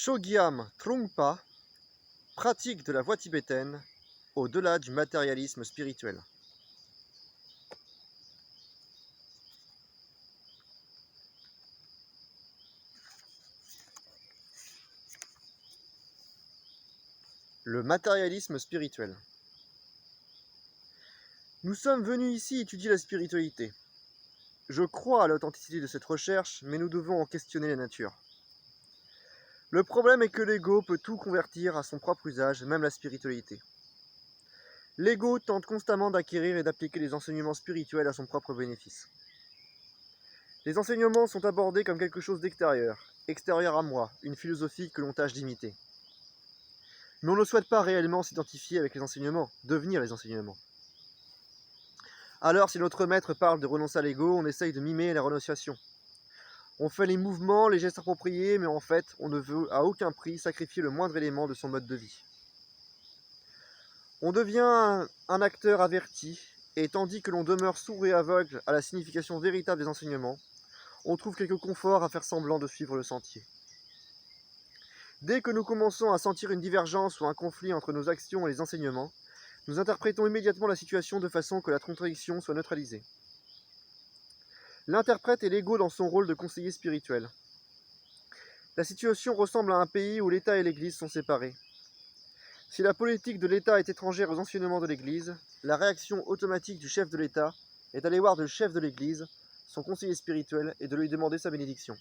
Chogyam Trungpa, pratique de la voie tibétaine au-delà du matérialisme spirituel. Le matérialisme spirituel. Nous sommes venus ici étudier la spiritualité. Je crois à l'authenticité de cette recherche, mais nous devons en questionner la nature. Le problème est que l'ego peut tout convertir à son propre usage, même la spiritualité. L'ego tente constamment d'acquérir et d'appliquer les enseignements spirituels à son propre bénéfice. Les enseignements sont abordés comme quelque chose d'extérieur, extérieur à moi, une philosophie que l'on tâche d'imiter. Mais on ne souhaite pas réellement s'identifier avec les enseignements, devenir les enseignements. Alors si notre maître parle de renoncer à l'ego, on essaye de mimer la renonciation. On fait les mouvements, les gestes appropriés, mais en fait, on ne veut à aucun prix sacrifier le moindre élément de son mode de vie. On devient un acteur averti, et tandis que l'on demeure sourd et aveugle à la signification véritable des enseignements, on trouve quelque confort à faire semblant de suivre le sentier. Dès que nous commençons à sentir une divergence ou un conflit entre nos actions et les enseignements, nous interprétons immédiatement la situation de façon que la contradiction soit neutralisée. L'interprète est l'ego dans son rôle de conseiller spirituel. La situation ressemble à un pays où l'État et l'Église sont séparés. Si la politique de l'État est étrangère aux enseignements de l'Église, la réaction automatique du chef de l'État est d'aller voir le chef de l'Église, son conseiller spirituel, et de lui demander sa bénédiction.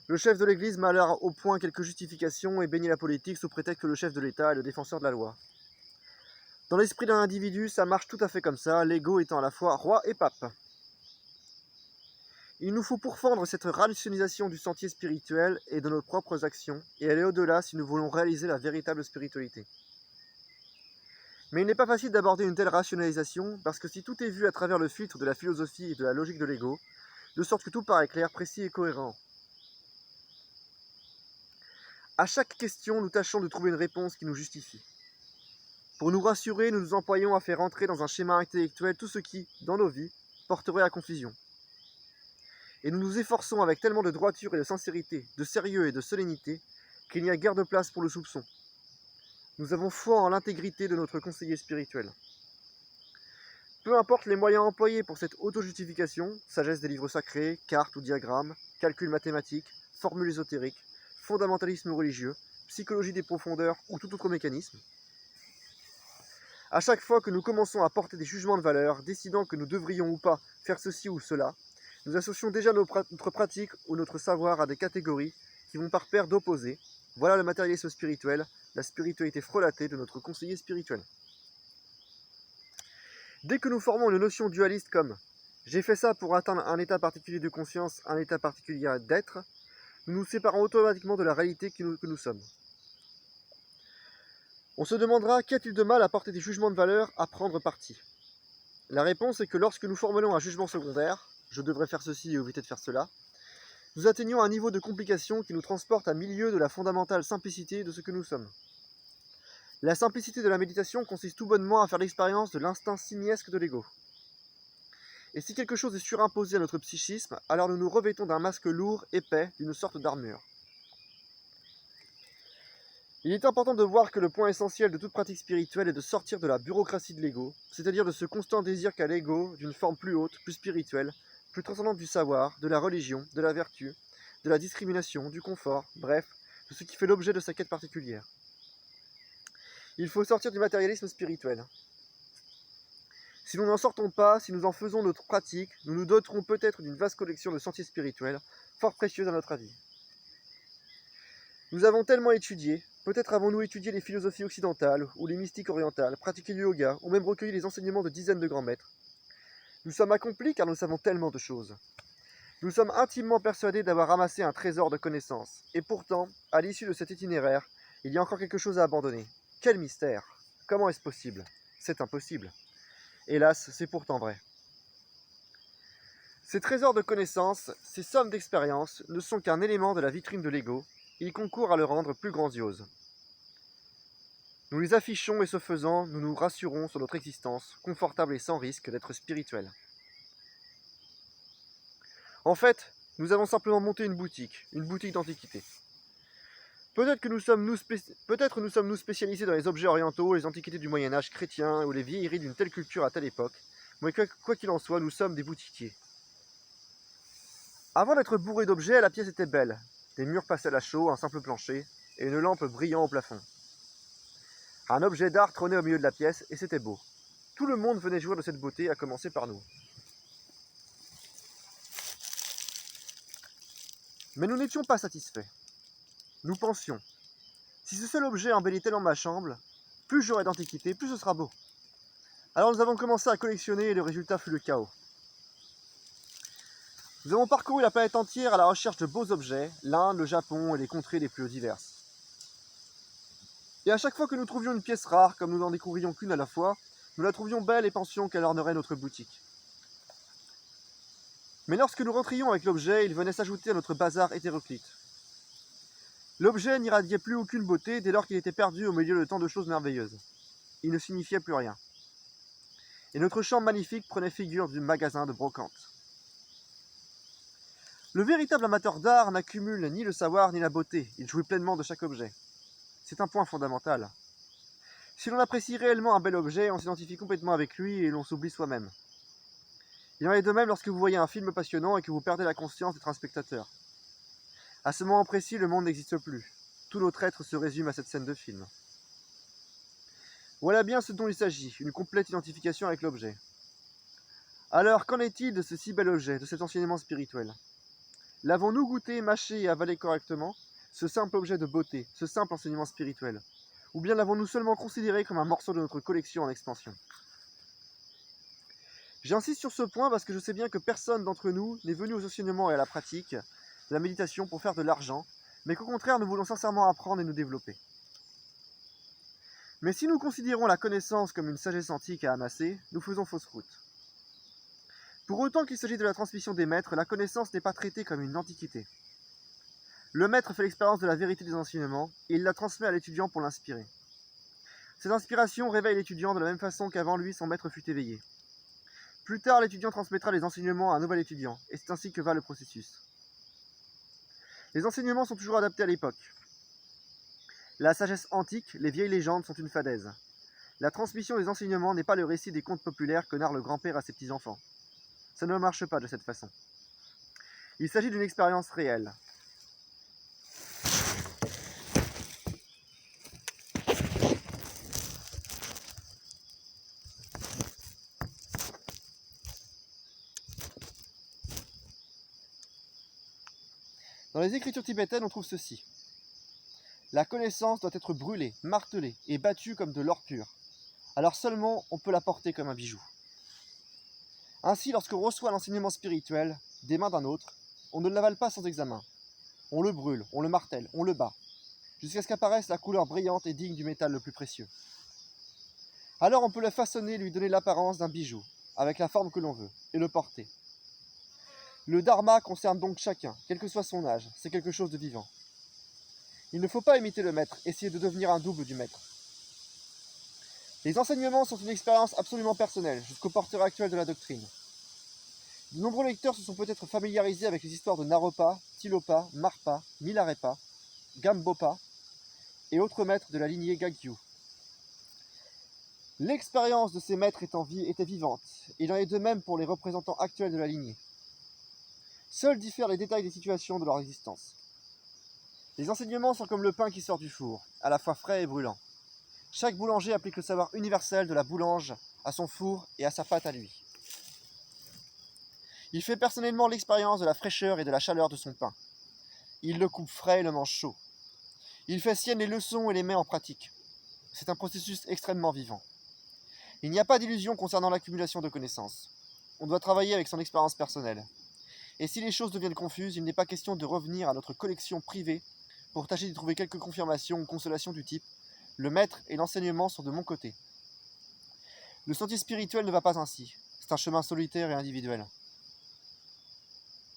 Le chef de l'Église met alors au point quelques justifications et bénit la politique sous prétexte que le chef de l'État est le défenseur de la loi. Dans l'esprit d'un individu, ça marche tout à fait comme ça, l'ego étant à la fois roi et pape. Il nous faut pourfendre cette rationalisation du sentier spirituel et de nos propres actions, et aller au-delà si nous voulons réaliser la véritable spiritualité. Mais il n'est pas facile d'aborder une telle rationalisation, parce que si tout est vu à travers le filtre de la philosophie et de la logique de l'ego, de sorte que tout paraît clair, précis et cohérent. À chaque question, nous tâchons de trouver une réponse qui nous justifie. Pour nous rassurer, nous nous employons à faire entrer dans un schéma intellectuel tout ce qui, dans nos vies, porterait à confusion. Et nous nous efforçons avec tellement de droiture et de sincérité, de sérieux et de solennité, qu'il n'y a guère de place pour le soupçon. Nous avons foi en l'intégrité de notre conseiller spirituel. Peu importe les moyens employés pour cette auto-justification, sagesse des livres sacrés, cartes ou diagrammes, calculs mathématiques, formules ésotériques, fondamentalisme religieux, psychologie des profondeurs ou tout autre mécanisme, à chaque fois que nous commençons à porter des jugements de valeur, décidant que nous devrions ou pas faire ceci ou cela, nous associons déjà notre pratique ou notre savoir à des catégories qui vont par paire d'opposés. Voilà le matérialisme spirituel, la spiritualité frelatée de notre conseiller spirituel. Dès que nous formons une notion dualiste comme « j'ai fait ça pour atteindre un état particulier de conscience, un état particulier d'être », nous nous séparons automatiquement de la réalité que nous sommes. On se demandera qu'y a-t-il de mal à porter des jugements de valeur, à prendre parti. La réponse est que lorsque nous formulons un jugement secondaire, je devrais faire ceci et éviter de faire cela, nous atteignons un niveau de complication qui nous transporte à milieu de la fondamentale simplicité de ce que nous sommes. La simplicité de la méditation consiste tout bonnement à faire l'expérience de l'instinct simiesque de l'ego. Et si quelque chose est surimposé à notre psychisme, alors nous nous revêtons d'un masque lourd, épais, d'une sorte d'armure. Il est important de voir que le point essentiel de toute pratique spirituelle est de sortir de la bureaucratie de l'ego, c'est-à-dire de ce constant désir qu'a l'ego d'une forme plus haute, plus spirituelle, plus transcendante du savoir, de la religion, de la vertu, de la discrimination, du confort, bref, de ce qui fait l'objet de sa quête particulière. Il faut sortir du matérialisme spirituel. Si nous n'en sortons pas, si nous en faisons notre pratique, nous nous doterons peut-être d'une vaste collection de sentiers spirituels, fort précieux à notre avis. Nous avons tellement étudié, peut-être avons-nous étudié les philosophies occidentales ou les mystiques orientales, pratiqué le yoga, ou même recueilli les enseignements de dizaines de grands maîtres. Nous sommes accomplis car nous savons tellement de choses. Nous sommes intimement persuadés d'avoir ramassé un trésor de connaissances. Et pourtant, à l'issue de cet itinéraire, il y a encore quelque chose à abandonner. Quel mystère! Comment est-ce possible? C'est impossible. Hélas, c'est pourtant vrai. Ces trésors de connaissances, ces sommes d'expérience, ne sont qu'un élément de la vitrine de l'ego. Ils concourent à le rendre plus grandiose. Nous les affichons et ce faisant, nous nous rassurons sur notre existence, confortable et sans risque d'être spirituelle. En fait, nous avons simplement monté une boutique d'antiquité. Peut-être nous sommes-nous spécialisés dans les objets orientaux, les antiquités du Moyen-Âge chrétien ou les vieilleries d'une telle culture à telle époque, mais quoi qu'il en soit, nous sommes des boutiquiers. Avant d'être bourrée d'objets, la pièce était belle. Des murs pastel à chaud, un simple plancher, et une lampe brillant au plafond. Un objet d'art trônait au milieu de la pièce, et c'était beau. Tout le monde venait jouir de cette beauté, à commencer par nous. Mais nous n'étions pas satisfaits. Nous pensions, si ce seul objet embellit tellement ma chambre, plus j'aurai d'antiquités, plus ce sera beau. Alors nous avons commencé à collectionner et le résultat fut le chaos. Nous avons parcouru la planète entière à la recherche de beaux objets, l'Inde, le Japon et les contrées les plus diverses. Et à chaque fois que nous trouvions une pièce rare, comme nous n'en découvrions qu'une à la fois, nous la trouvions belle et pensions qu'elle ornerait notre boutique. Mais lorsque nous rentrions avec l'objet, il venait s'ajouter à notre bazar hétéroclite. L'objet n'irradiait plus aucune beauté dès lors qu'il était perdu au milieu de tant de choses merveilleuses. Il ne signifiait plus rien. Et notre chambre magnifique prenait figure du magasin de brocante. Le véritable amateur d'art n'accumule ni le savoir ni la beauté, il jouit pleinement de chaque objet. C'est un point fondamental. Si l'on apprécie réellement un bel objet, on s'identifie complètement avec lui et l'on s'oublie soi-même. Il en est de même lorsque vous voyez un film passionnant et que vous perdez la conscience d'être un spectateur. À ce moment précis, le monde n'existe plus. Tout notre être se résume à cette scène de film. Voilà bien ce dont il s'agit, une complète identification avec l'objet. Alors, qu'en est-il de ce si bel objet, de cet enseignement spirituel? L'avons-nous goûté, mâché et avalé correctement, ce simple objet de beauté, ce simple enseignement spirituel? Ou bien l'avons-nous seulement considéré comme un morceau de notre collection en expansion? J'insiste sur ce point parce que je sais bien que personne d'entre nous n'est venu aux enseignements et à la pratique de la méditation pour faire de l'argent, mais qu'au contraire nous voulons sincèrement apprendre et nous développer. Mais si nous considérons la connaissance comme une sagesse antique à amasser, nous faisons fausse route. Pour autant qu'il s'agit de la transmission des maîtres, la connaissance n'est pas traitée comme une antiquité. Le maître fait l'expérience de la vérité des enseignements et il la transmet à l'étudiant pour l'inspirer. Cette inspiration réveille l'étudiant de la même façon qu'avant lui son maître fut éveillé. Plus tard, l'étudiant transmettra les enseignements à un nouvel étudiant, et c'est ainsi que va le processus. Les enseignements sont toujours adaptés à l'époque. La sagesse antique, les vieilles légendes sont une fadaise. La transmission des enseignements n'est pas le récit des contes populaires que narre le grand-père à ses petits-enfants. Ça ne marche pas de cette façon. Il s'agit d'une expérience réelle. Dans les écritures tibétaines, on trouve ceci. La connaissance doit être brûlée, martelée et battue comme de l'or pur. Alors seulement on peut la porter comme un bijou. Ainsi, lorsqu'on reçoit l'enseignement spirituel des mains d'un autre, on ne l'avale pas sans examen. On le brûle, on le martèle, on le bat, jusqu'à ce qu'apparaisse la couleur brillante et digne du métal le plus précieux. Alors on peut le façonner, lui donner l'apparence d'un bijou, avec la forme que l'on veut, et le porter. Le dharma concerne donc chacun, quel que soit son âge, c'est quelque chose de vivant. Il ne faut pas imiter le maître, essayer de devenir un double du maître. Les enseignements sont une expérience absolument personnelle, jusqu'au porteur actuel de la doctrine. De nombreux lecteurs se sont peut-être familiarisés avec les histoires de Naropa, Tilopa, Marpa, Milarepa, Gambopa et autres maîtres de la lignée Gagyu. L'expérience de ces maîtres était vivante, et il en est de même pour les représentants actuels de la lignée. Seuls diffèrent les détails des situations de leur existence. Les enseignements sont comme le pain qui sort du four, à la fois frais et brûlant. Chaque boulanger applique le savoir universel de la boulange à son four et à sa pâte à lui. Il fait personnellement l'expérience de la fraîcheur et de la chaleur de son pain. Il le coupe frais et le mange chaud. Il fait sienne les leçons et les met en pratique. C'est un processus extrêmement vivant. Il n'y a pas d'illusion concernant l'accumulation de connaissances. On doit travailler avec son expérience personnelle. Et si les choses deviennent confuses, il n'est pas question de revenir à notre collection privée pour tâcher d'y trouver quelques confirmations ou consolations du type « le maître et l'enseignement sont de mon côté ». Le sentier spirituel ne va pas ainsi. C'est un chemin solitaire et individuel.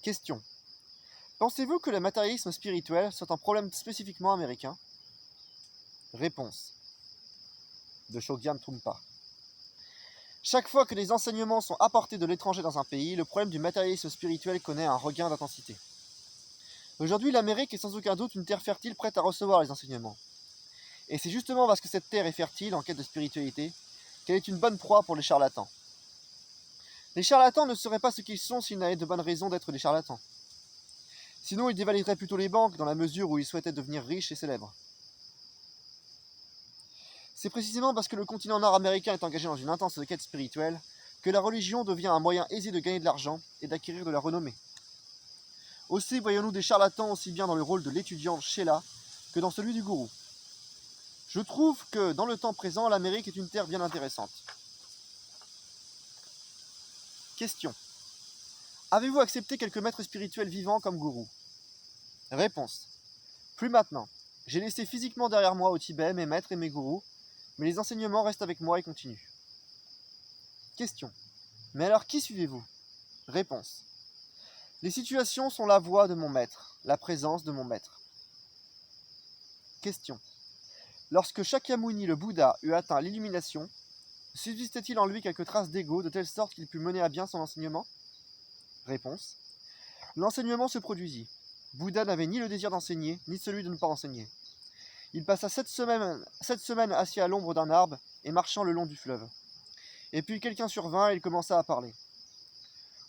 Question. Pensez-vous que le matérialisme spirituel soit un problème spécifiquement américain? Réponse. De Shogyan Trungpa. Chaque fois que des enseignements sont apportés de l'étranger dans un pays, le problème du matérialisme spirituel connaît un regain d'intensité. Aujourd'hui, l'Amérique est sans aucun doute une terre fertile prête à recevoir les enseignements. Et c'est justement parce que cette terre est fertile en quête de spiritualité qu'elle est une bonne proie pour les charlatans. Les charlatans ne seraient pas ce qu'ils sont s'ils n'avaient de bonnes raisons d'être des charlatans. Sinon, ils dévalueraient plutôt les banques dans la mesure où ils souhaitaient devenir riches et célèbres. C'est précisément parce que le continent nord-américain est engagé dans une intense quête spirituelle que la religion devient un moyen aisé de gagner de l'argent et d'acquérir de la renommée. Aussi voyons-nous des charlatans aussi bien dans le rôle de l'étudiant Sheila que dans celui du gourou. Je trouve que, dans le temps présent, l'Amérique est une terre bien intéressante. Question. Avez-vous accepté quelques maîtres spirituels vivants comme gourou? Réponse. Plus maintenant. J'ai laissé physiquement derrière moi au Tibet mes maîtres et mes gourous, mais les enseignements restent avec moi et continuent. Question. Mais alors qui suivez-vous? Réponse. Les situations sont la voix de mon maître, la présence de mon maître. Question. Lorsque Shakyamuni le Bouddha eut atteint l'illumination, subsistait-il en lui quelques traces d'ego de telle sorte qu'il put mener à bien son enseignement? Réponse. L'enseignement se produisit. Bouddha n'avait ni le désir d'enseigner, ni celui de ne pas enseigner. Il passa 7 semaines assis à l'ombre d'un arbre et marchant le long du fleuve. Et puis quelqu'un survint et il commença à parler.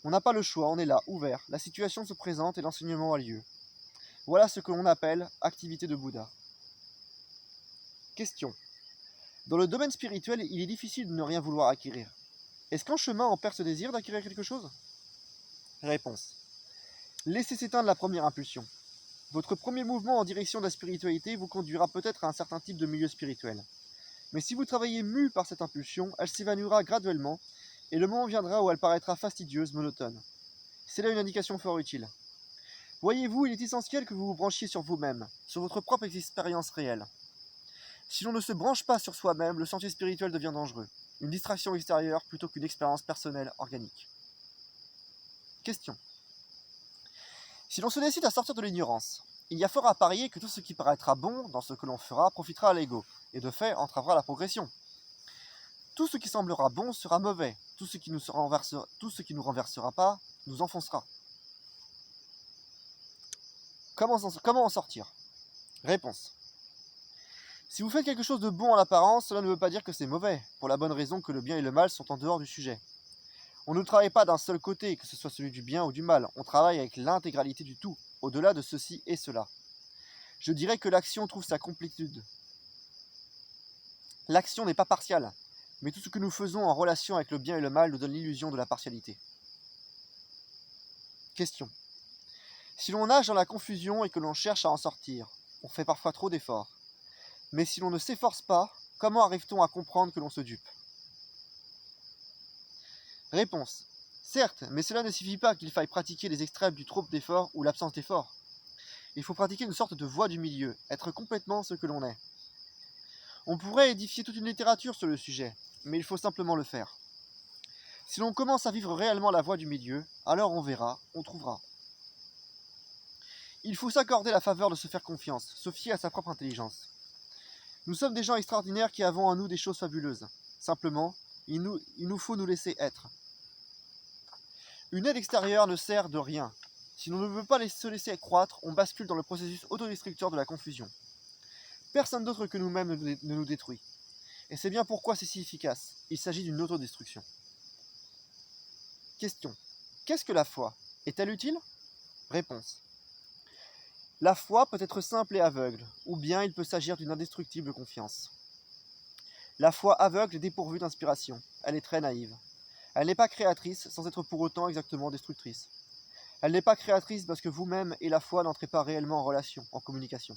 On n'a pas le choix, on est là, ouvert, la situation se présente et l'enseignement a lieu. Voilà ce que l'on appelle activité de Bouddha. Question. Dans le domaine spirituel, il est difficile de ne rien vouloir acquérir. Est-ce qu'en chemin on perd ce désir d'acquérir quelque chose? Réponse. Laissez s'éteindre la première impulsion. Votre premier mouvement en direction de la spiritualité vous conduira peut-être à un certain type de milieu spirituel. Mais si vous travaillez mu par cette impulsion, elle s'évanouira graduellement et le moment viendra où elle paraîtra fastidieuse, monotone. C'est là une indication fort utile. Voyez-vous, il est essentiel que vous vous branchiez sur vous-même, sur votre propre expérience réelle. Si l'on ne se branche pas sur soi-même, le sentier spirituel devient dangereux, une distraction extérieure plutôt qu'une expérience personnelle organique. Question. Si l'on se décide à sortir de l'ignorance, il y a fort à parier que tout ce qui paraîtra bon dans ce que l'on fera profitera à l'ego, et de fait entravera la progression. Tout ce qui semblera bon sera mauvais, tout ce qui nous renversera pas nous enfoncera. Comment en sortir? Réponse. Si vous faites quelque chose de bon en apparence, cela ne veut pas dire que c'est mauvais, pour la bonne raison que le bien et le mal sont en dehors du sujet. On ne travaille pas d'un seul côté, que ce soit celui du bien ou du mal, on travaille avec l'intégralité du tout, au-delà de ceci et cela. Je dirais que l'action trouve sa complétude. L'action n'est pas partiale, mais tout ce que nous faisons en relation avec le bien et le mal nous donne l'illusion de la partialité. Question. Si l'on nage dans la confusion et que l'on cherche à en sortir, on fait parfois trop d'efforts. Mais si l'on ne s'efforce pas, comment arrive-t-on à comprendre que l'on se dupe? Réponse. Certes, mais cela ne signifie pas qu'il faille pratiquer les extrêmes du trop d'efforts ou l'absence d'efforts. Il faut pratiquer une sorte de voie du milieu, être complètement ce que l'on est. On pourrait édifier toute une littérature sur le sujet, mais il faut simplement le faire. Si l'on commence à vivre réellement la voie du milieu, alors on verra, on trouvera. Il faut s'accorder la faveur de se faire confiance, se fier à sa propre intelligence. Nous sommes des gens extraordinaires qui avons en nous des choses fabuleuses. Simplement, il nous faut nous laisser être. Une aide extérieure ne sert de rien. Si l'on ne veut pas se laisser croître, on bascule dans le processus autodestructeur de la confusion. Personne d'autre que nous-mêmes ne nous détruit. Et c'est bien pourquoi c'est si efficace. Il s'agit d'une autodestruction. Question. Qu'est-ce que la foi? Est-elle utile? Réponse. La foi peut être simple et aveugle, ou bien il peut s'agir d'une indestructible confiance. La foi aveugle est dépourvue d'inspiration. Elle est très naïve. Elle n'est pas créatrice sans être pour autant exactement destructrice. Elle n'est pas créatrice parce que vous-même et la foi n'entrez pas réellement en relation, en communication.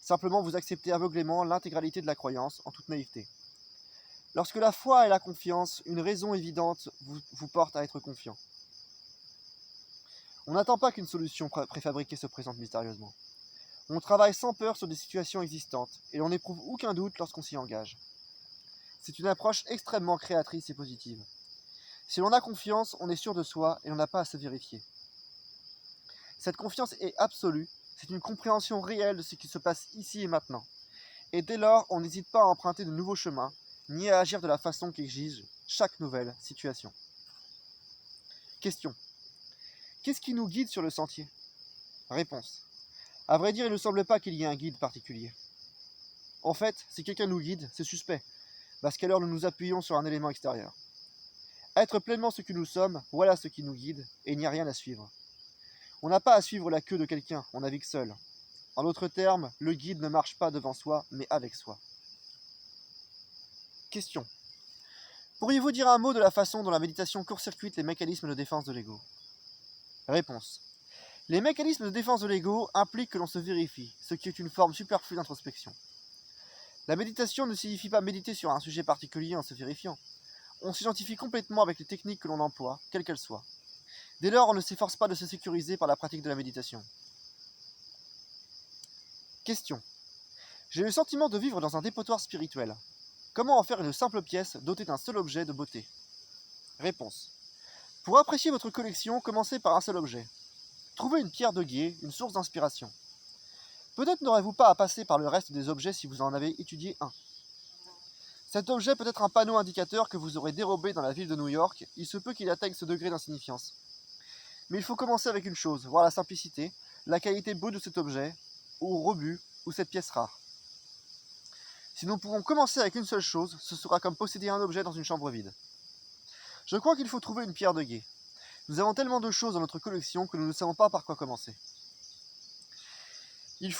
Simplement vous acceptez aveuglément l'intégralité de la croyance en toute naïveté. Lorsque la foi et la confiance, une raison évidente vous porte à être confiant. On n'attend pas qu'une solution préfabriquée se présente mystérieusement. On travaille sans peur sur des situations existantes et l'on n'éprouve aucun doute lorsqu'on s'y engage. C'est une approche extrêmement créatrice et positive. Si l'on a confiance, on est sûr de soi et on n'a pas à se vérifier. Cette confiance est absolue, c'est une compréhension réelle de ce qui se passe ici et maintenant. Et dès lors, on n'hésite pas à emprunter de nouveaux chemins, ni à agir de la façon qu'exige chaque nouvelle situation. Question. Qu'est-ce qui nous guide sur le sentier? Réponse. À vrai dire, il ne semble pas qu'il y ait un guide particulier. En fait, si quelqu'un nous guide, c'est suspect, parce qu'alors nous nous appuyons sur un élément extérieur. Être pleinement ce que nous sommes, voilà ce qui nous guide, et il n'y a rien à suivre. On n'a pas à suivre la queue de quelqu'un, on navigue seul. En d'autres termes, le guide ne marche pas devant soi, mais avec soi. Question. Pourriez-vous dire un mot de la façon dont la méditation court-circuite les mécanismes de défense de l'ego? Réponse. Les mécanismes de défense de l'ego impliquent que l'on se vérifie, ce qui est une forme superflue d'introspection. La méditation ne signifie pas méditer sur un sujet particulier en se vérifiant. On s'identifie complètement avec les techniques que l'on emploie, quelles qu'elles soient. Dès lors, on ne s'efforce pas de se sécuriser par la pratique de la méditation. Question. J'ai le sentiment de vivre dans un dépotoir spirituel. Comment en faire une simple pièce dotée d'un seul objet de beauté? Réponse. Pour apprécier votre collection, commencez par un seul objet. Trouvez une pierre de gué, une source d'inspiration. Peut-être n'aurez-vous pas à passer par le reste des objets si vous en avez étudié un. Cet objet peut être un panneau indicateur que vous aurez dérobé dans la ville de New York, il se peut qu'il atteigne ce degré d'insignifiance. Mais il faut commencer avec une chose, voir la simplicité, la qualité brute de cet objet, ou rebut, ou cette pièce rare. Si nous pouvons commencer avec une seule chose, ce sera comme posséder un objet dans une chambre vide. Je crois qu'il faut trouver une pierre de gué. Nous avons tellement de choses dans notre collection que nous ne savons pas par quoi commencer. Il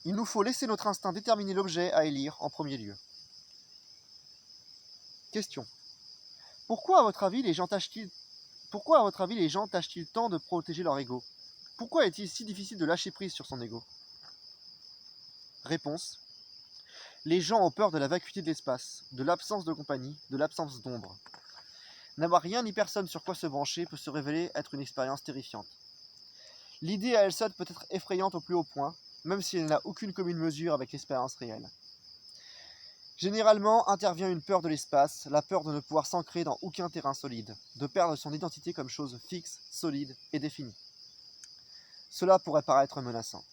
nous faut laisser notre instinct déterminer l'objet à élire en premier lieu. Question. Pourquoi, à votre avis, les gens tâchent-ils tant de protéger leur ego? Pourquoi est-il si difficile de lâcher prise sur son ego? Réponse. Les gens ont peur de la vacuité de l'espace, de l'absence de compagnie, de l'absence d'ombre. N'avoir rien ni personne sur quoi se brancher peut se révéler être une expérience terrifiante. L'idée à elle seule peut être effrayante au plus haut point, même si elle n'a aucune commune mesure avec l'expérience réelle. Généralement intervient une peur de l'espace, la peur de ne pouvoir s'ancrer dans aucun terrain solide, de perdre son identité comme chose fixe, solide et définie. Cela pourrait paraître menaçant.